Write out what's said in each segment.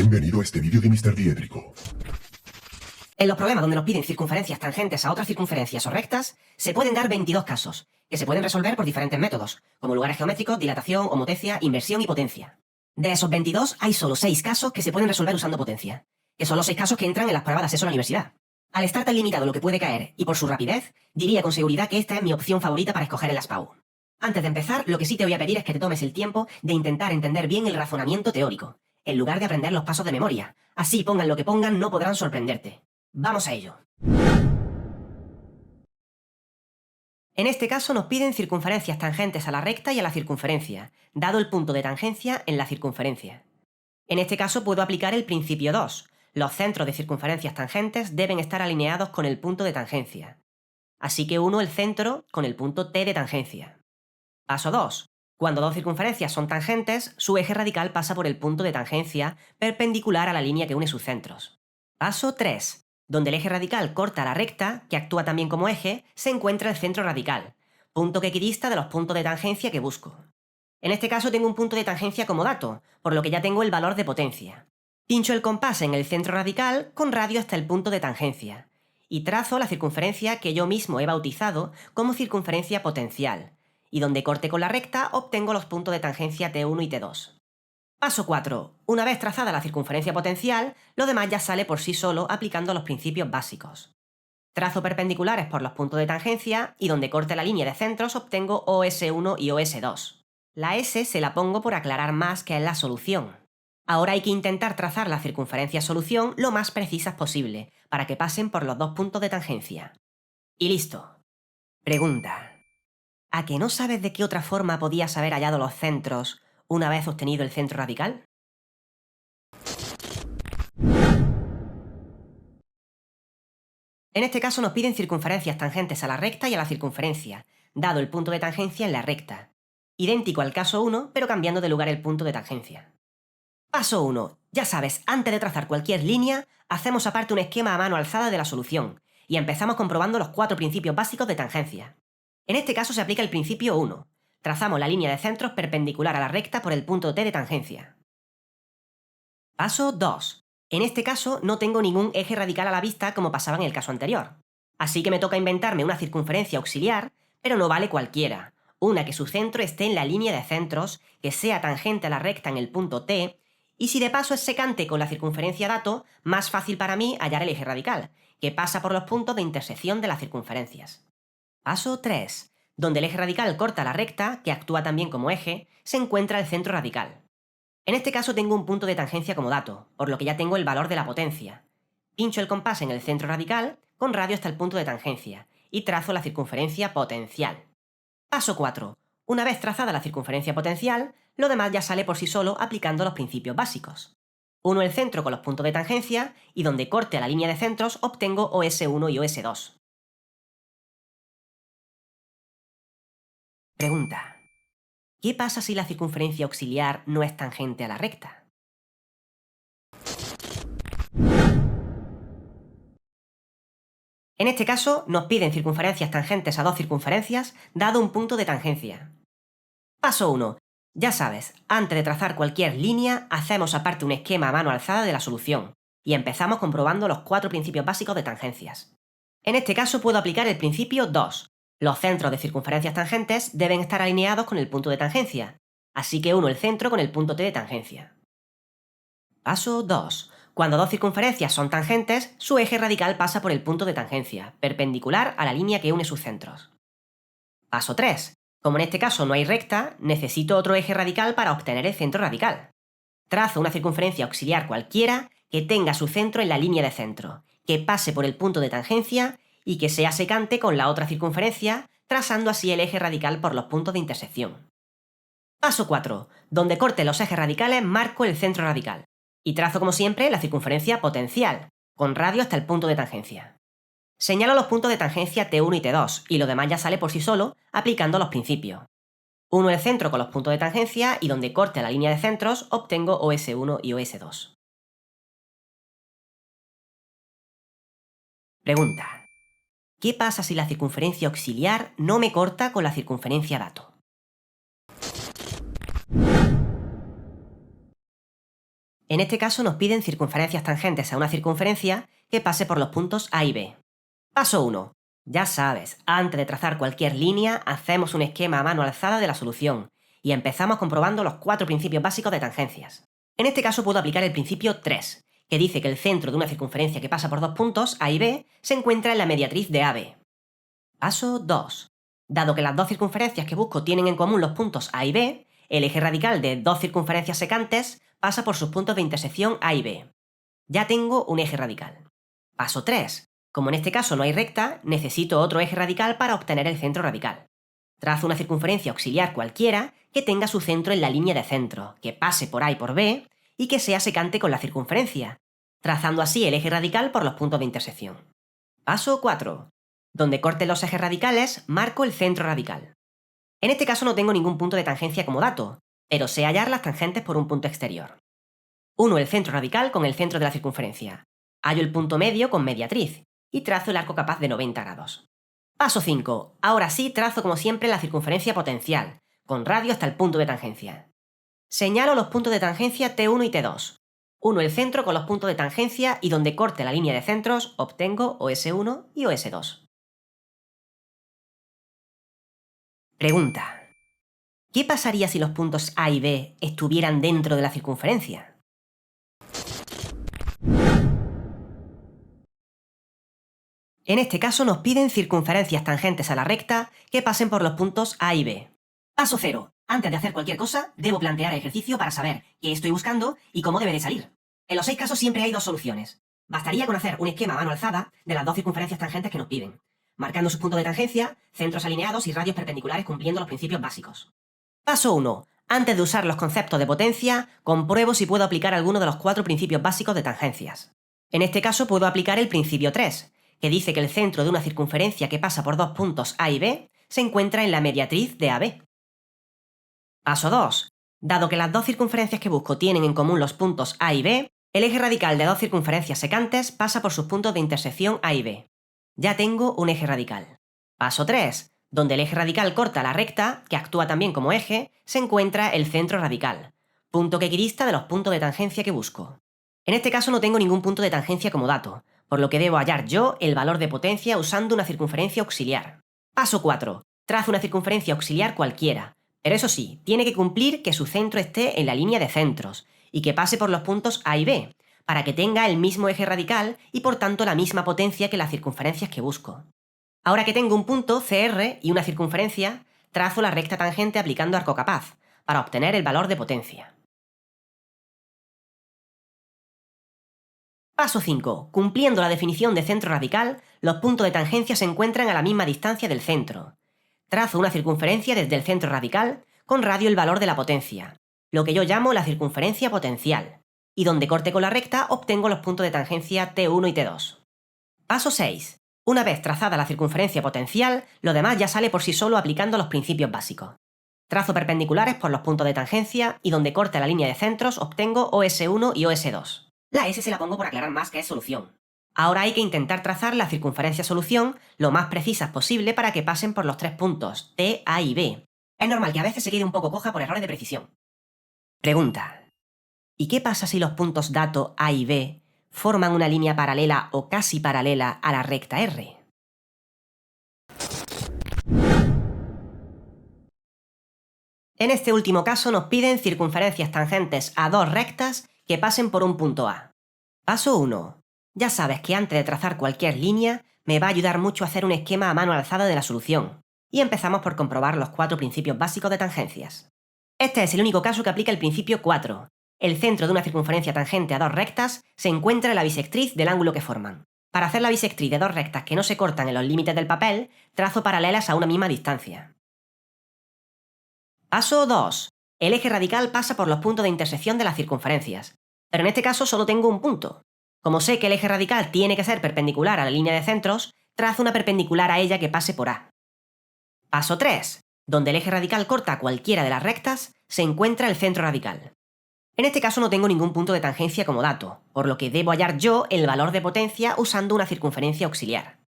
Bienvenido a este vídeo de Mr. Diédrico. En los problemas donde nos piden circunferencias tangentes a otras circunferencias o rectas, se pueden dar 22 casos, que se pueden resolver por diferentes métodos, como lugares geométricos, dilatación, homotecia, inversión y potencia. De esos 22, hay solo 6 casos que se pueden resolver usando potencia, que son los 6 casos que entran en las pruebas de acceso a la universidad. Al estar tan limitado lo que puede caer, y por su rapidez, diría con seguridad que esta es mi opción favorita para escoger en las PAU. Antes de empezar, lo que sí te voy a pedir es que te tomes el tiempo de intentar entender bien el razonamiento teórico, en lugar de aprender los pasos de memoria. Así, pongan lo que pongan, no podrán sorprenderte. ¡Vamos a ello! En este caso nos piden circunferencias tangentes a la recta y a la circunferencia, dado el punto de tangencia en la circunferencia. En este caso puedo aplicar el principio 2. Los centros de circunferencias tangentes deben estar alineados con el punto de tangencia. Así que uno el centro con el punto T de tangencia. Paso 2. Cuando dos circunferencias son tangentes, su eje radical pasa por el punto de tangencia perpendicular a la línea que une sus centros. Paso 3. Donde el eje radical corta la recta, que actúa también como eje, se encuentra el centro radical, punto que equidista de los puntos de tangencia que busco. En este caso tengo un punto de tangencia como dato, por lo que ya tengo el valor de potencia. Pincho el compás en el centro radical con radio hasta el punto de tangencia, y trazo la circunferencia que yo mismo he bautizado como circunferencia potencial, y donde corte con la recta obtengo los puntos de tangencia T1 y T2. Paso 4. Una vez trazada la circunferencia potencial, lo demás ya sale por sí solo aplicando los principios básicos. Trazo perpendiculares por los puntos de tangencia y donde corte la línea de centros obtengo OS1 y OS2. La S se la pongo por aclarar más que es la solución. Ahora hay que intentar trazar las circunferencias solución lo más precisas posible, para que pasen por los dos puntos de tangencia. Y listo. Pregunta. ¿A que no sabes de qué otra forma podías haber hallado los centros una vez obtenido el centro radical? En este caso nos piden circunferencias tangentes a la recta y a la circunferencia, dado el punto de tangencia en la recta. Idéntico al caso 1, pero cambiando de lugar el punto de tangencia. Paso 1. Ya sabes, antes de trazar cualquier línea, hacemos aparte un esquema a mano alzada de la solución, y empezamos comprobando los 4 principios básicos de tangencia. En este caso se aplica el principio 1. Trazamos la línea de centros perpendicular a la recta por el punto T de tangencia. Paso 2. En este caso no tengo ningún eje radical a la vista como pasaba en el caso anterior. Así que me toca inventarme una circunferencia auxiliar, pero no vale cualquiera. Una que su centro esté en la línea de centros, que sea tangente a la recta en el punto T, y si de paso es secante con la circunferencia dato, más fácil para mí hallar el eje radical, que pasa por los puntos de intersección de las circunferencias. Paso 3. Donde el eje radical corta la recta, que actúa también como eje, se encuentra el centro radical. En este caso tengo un punto de tangencia como dato, por lo que ya tengo el valor de la potencia. Pincho el compás en el centro radical, con radio hasta el punto de tangencia, y trazo la circunferencia potencial. Paso 4. Una vez trazada la circunferencia potencial, lo demás ya sale por sí solo aplicando los principios básicos. Uno el centro con los puntos de tangencia, y donde corte a la línea de centros obtengo OS1 y OS2. Pregunta. ¿Qué pasa si la circunferencia auxiliar no es tangente a la recta? En este caso, nos piden circunferencias tangentes a dos circunferencias, dado un punto de tangencia. Paso 1. Ya sabes, antes de trazar cualquier línea, hacemos aparte un esquema a mano alzada de la solución, y empezamos comprobando los 4 principios básicos de tangencias. En este caso puedo aplicar el principio 2. Los centros de circunferencias tangentes deben estar alineados con el punto de tangencia, así que uno el centro con el punto T de tangencia. Paso 2. Cuando dos circunferencias son tangentes, su eje radical pasa por el punto de tangencia, perpendicular a la línea que une sus centros. Paso 3. Como en este caso no hay recta, necesito otro eje radical para obtener el centro radical. Trazo una circunferencia auxiliar cualquiera que tenga su centro en la línea de centro, que pase por el punto de tangencia y que sea secante con la otra circunferencia, trazando así el eje radical por los puntos de intersección. Paso 4. Donde corte los ejes radicales marco el centro radical, y trazo como siempre la circunferencia potencial, con radio hasta el punto de tangencia. Señalo los puntos de tangencia T1 y T2, y lo demás ya sale por sí solo, aplicando los principios. Uno el centro con los puntos de tangencia, y donde corte la línea de centros obtengo OS1 y OS2. Pregunta. ¿Qué pasa si la circunferencia auxiliar no me corta con la circunferencia dato? En este caso nos piden circunferencias tangentes a una circunferencia que pase por los puntos A y B. Paso 1. Ya sabes, antes de trazar cualquier línea, hacemos un esquema a mano alzada de la solución y empezamos comprobando los 4 principios básicos de tangencias. En este caso puedo aplicar el principio 3, que dice que el centro de una circunferencia que pasa por dos puntos, A y B, se encuentra en la mediatriz de AB. Paso 2. Dado que las dos circunferencias que busco tienen en común los puntos A y B, el eje radical de dos circunferencias secantes pasa por sus puntos de intersección A y B. Ya tengo un eje radical. Paso 3. Como en este caso no hay recta, necesito otro eje radical para obtener el centro radical. Trazo una circunferencia auxiliar cualquiera que tenga su centro en la línea de centro, que pase por A y por B, y que sea secante con la circunferencia, trazando así el eje radical por los puntos de intersección. Paso 4. Donde corten los ejes radicales, marco el centro radical. En este caso no tengo ningún punto de tangencia como dato, pero sé hallar las tangentes por un punto exterior. Uno el centro radical con el centro de la circunferencia. Hallo el punto medio con mediatriz, y trazo el arco capaz de 90 grados. Paso 5. Ahora sí trazo como siempre la circunferencia potencial, con radio hasta el punto de tangencia. Señalo los puntos de tangencia T1 y T2. Uno el centro con los puntos de tangencia y donde corte la línea de centros obtengo OS1 y OS2. Pregunta. ¿Qué pasaría si los puntos A y B estuvieran dentro de la circunferencia? En este caso nos piden circunferencias tangentes a la recta que pasen por los puntos A y B. Paso 0. Antes de hacer cualquier cosa, debo plantear el ejercicio para saber qué estoy buscando y cómo debe de salir. En los 6 casos siempre hay dos soluciones. Bastaría con hacer un esquema a mano alzada de las dos circunferencias tangentes que nos piden, marcando sus puntos de tangencia, centros alineados y radios perpendiculares cumpliendo los principios básicos. Paso 1. Antes de usar los conceptos de potencia, compruebo si puedo aplicar alguno de los 4 principios básicos de tangencias. En este caso puedo aplicar el principio 3, que dice que el centro de una circunferencia que pasa por dos puntos A y B se encuentra en la mediatriz de AB. Paso 2. Dado que las dos circunferencias que busco tienen en común los puntos A y B, el eje radical de dos circunferencias secantes pasa por sus puntos de intersección A y B. Ya tengo un eje radical. Paso 3. Donde el eje radical corta la recta, que actúa también como eje, se encuentra el centro radical, punto que equidista de los puntos de tangencia que busco. En este caso no tengo ningún punto de tangencia como dato, por lo que debo hallar yo el valor de potencia usando una circunferencia auxiliar. Paso 4. Trazo una circunferencia auxiliar cualquiera, pero eso sí, tiene que cumplir que su centro esté en la línea de centros y que pase por los puntos A y B, para que tenga el mismo eje radical y por tanto la misma potencia que las circunferencias que busco. Ahora que tengo un punto CR y una circunferencia, trazo la recta tangente aplicando arco capaz, para obtener el valor de potencia. Paso 5. Cumpliendo la definición de centro radical, los puntos de tangencia se encuentran a la misma distancia del centro. Trazo una circunferencia desde el centro radical, con radio el valor de la potencia, lo que yo llamo la circunferencia potencial, y donde corte con la recta obtengo los puntos de tangencia T1 y T2. Paso 6. Una vez trazada la circunferencia potencial, lo demás ya sale por sí solo aplicando los principios básicos. Trazo perpendiculares por los puntos de tangencia y donde corte la línea de centros obtengo OS1 y OS2. La S se la pongo por aclarar más que es solución. Ahora hay que intentar trazar la circunferencia solución lo más precisas posible para que pasen por los 3 puntos, T, A y B. Es normal que a veces se quede un poco coja por errores de precisión. Pregunta. ¿Y qué pasa si los puntos dato A y B forman una línea paralela o casi paralela a la recta R? En este último caso nos piden circunferencias tangentes a dos rectas que pasen por un punto A. Paso 1. Ya sabes que antes de trazar cualquier línea, me va a ayudar mucho hacer un esquema a mano alzada de la solución. Y empezamos por comprobar los 4 principios básicos de tangencias. Este es el único caso que aplica el principio 4. El centro de una circunferencia tangente a dos rectas se encuentra en la bisectriz del ángulo que forman. Para hacer la bisectriz de dos rectas que no se cortan en los límites del papel, trazo paralelas a una misma distancia. Paso 2. El eje radical pasa por los puntos de intersección de las circunferencias, pero en este caso solo tengo un punto. Como sé que el eje radical tiene que ser perpendicular a la línea de centros, trazo una perpendicular a ella que pase por A. Paso 3. Donde el eje radical corta cualquiera de las rectas, se encuentra el centro radical. En este caso no tengo ningún punto de tangencia como dato, por lo que debo hallar yo el valor de potencia usando una circunferencia auxiliar.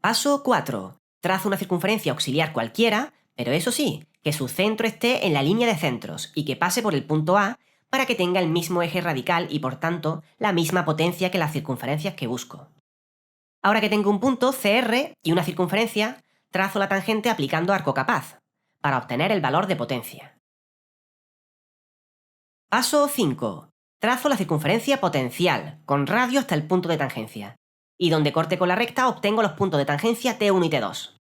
Paso 4. Trazo una circunferencia auxiliar cualquiera, pero eso sí, que su centro esté en la línea de centros y que pase por el punto A para que tenga el mismo eje radical y por tanto la misma potencia que las circunferencias que busco. Ahora que tengo un punto CR y una circunferencia, trazo la tangente aplicando arco capaz, para obtener el valor de potencia. Paso 5. Trazo la circunferencia potencial, con radio hasta el punto de tangencia. Y donde corte con la recta obtengo los puntos de tangencia T1 y T2.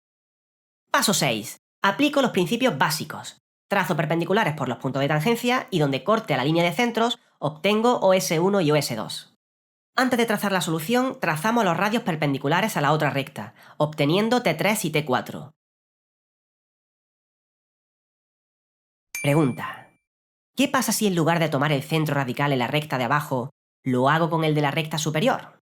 Paso 6. Aplico los principios básicos. Trazo perpendiculares por los puntos de tangencia y donde corte a la línea de centros obtengo OS1 y OS2. Antes de trazar la solución, trazamos los radios perpendiculares a la otra recta, obteniendo T3 y T4. Pregunta: ¿qué pasa si en lugar de tomar el centro radical en la recta de abajo, lo hago con el de la recta superior?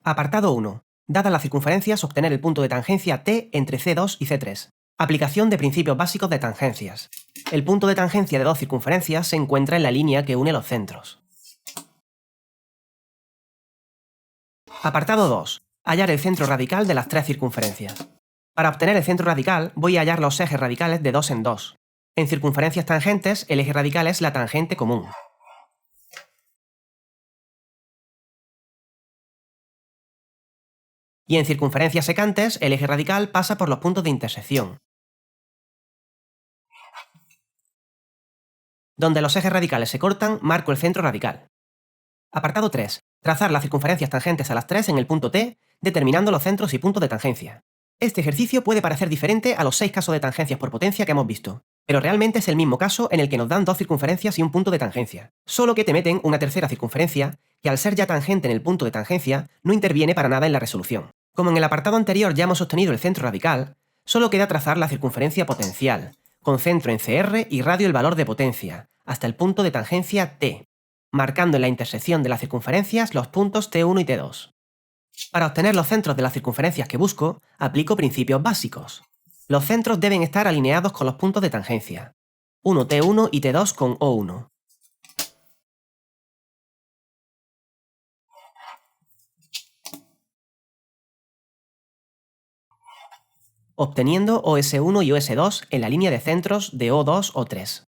Apartado 1. Dadas las circunferencias, obtener el punto de tangencia T entre C2 y C3. Aplicación de principios básicos de tangencias. El punto de tangencia de dos circunferencias se encuentra en la línea que une los centros. Apartado 2. Hallar el centro radical de las tres circunferencias. Para obtener el centro radical, voy a hallar los ejes radicales de 2 en 2. En circunferencias tangentes, el eje radical es la tangente común. Y en circunferencias secantes, el eje radical pasa por los puntos de intersección. Donde los ejes radicales se cortan, marco el centro radical. Apartado 3. Trazar las circunferencias tangentes a las 3 en el punto T, determinando los centros y puntos de tangencia. Este ejercicio puede parecer diferente a los 6 casos de tangencias por potencia que hemos visto, pero realmente es el mismo caso en el que nos dan dos circunferencias y un punto de tangencia, solo que te meten una tercera circunferencia que al ser ya tangente en el punto de tangencia no interviene para nada en la resolución. Como en el apartado anterior ya hemos obtenido el centro radical, solo queda trazar la circunferencia potencial, con centro en CR y radio el valor de potencia, hasta el punto de tangencia T, marcando en la intersección de las circunferencias los puntos T1 y T2. Para obtener los centros de las circunferencias que busco, aplico principios básicos. Los centros deben estar alineados con los puntos de tangencia. 1 T1 y T2 con O1. Obteniendo OS1 y OS2 en la línea de centros de O2 o 3.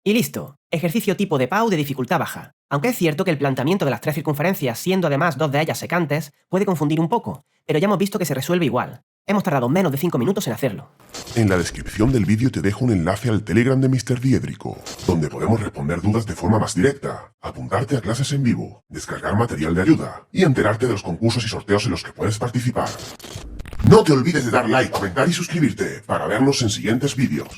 Y listo, ejercicio tipo de Pau de dificultad baja. Aunque es cierto que el planteamiento de las tres circunferencias, siendo además dos de ellas secantes, puede confundir un poco, pero ya hemos visto que se resuelve igual. Hemos tardado menos de 5 minutos en hacerlo. En la descripción del vídeo te dejo un enlace al Telegram de Mr. Diédrico, donde podemos responder dudas de forma más directa, apuntarte a clases en vivo, descargar material de ayuda y enterarte de los concursos y sorteos en los que puedes participar. No te olvides de dar like, comentar y suscribirte para vernos en siguientes vídeos.